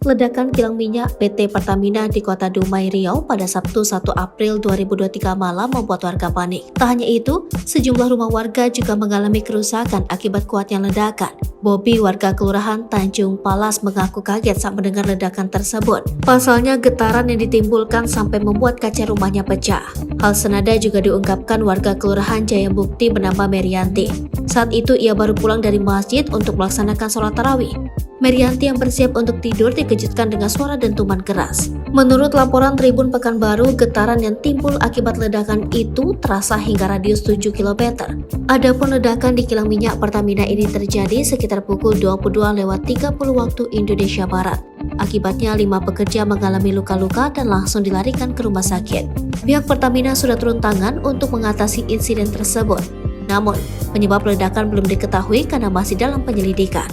Ledakan kilang minyak PT Pertamina di Kota Dumai, Riau pada Sabtu 1 April 2023 malam membuat warga panik. Tak hanya itu, sejumlah rumah warga juga mengalami kerusakan akibat kuatnya ledakan. Bobby, warga Kelurahan Tanjung Palas, mengaku kaget saat mendengar ledakan tersebut. Pasalnya, getaran yang ditimbulkan sampai membuat kaca rumahnya pecah. Hal senada juga diungkapkan warga Kelurahan Jayabukti bernama Merianti. Saat itu ia baru pulang dari masjid untuk melaksanakan sholat tarawih. Merianti yang bersiap untuk tidur dikejutkan dengan suara dentuman keras. Menurut laporan Tribun Pekanbaru, getaran yang timbul akibat ledakan itu terasa hingga radius 7 km. Adapun ledakan di kilang minyak Pertamina ini terjadi sekitar pukul 22.30 waktu Indonesia Barat. Akibatnya 5 pekerja mengalami luka-luka dan langsung dilarikan ke rumah sakit. Pihak Pertamina sudah turun tangan untuk mengatasi insiden tersebut. Namun, penyebab ledakan belum diketahui karena masih dalam penyelidikan.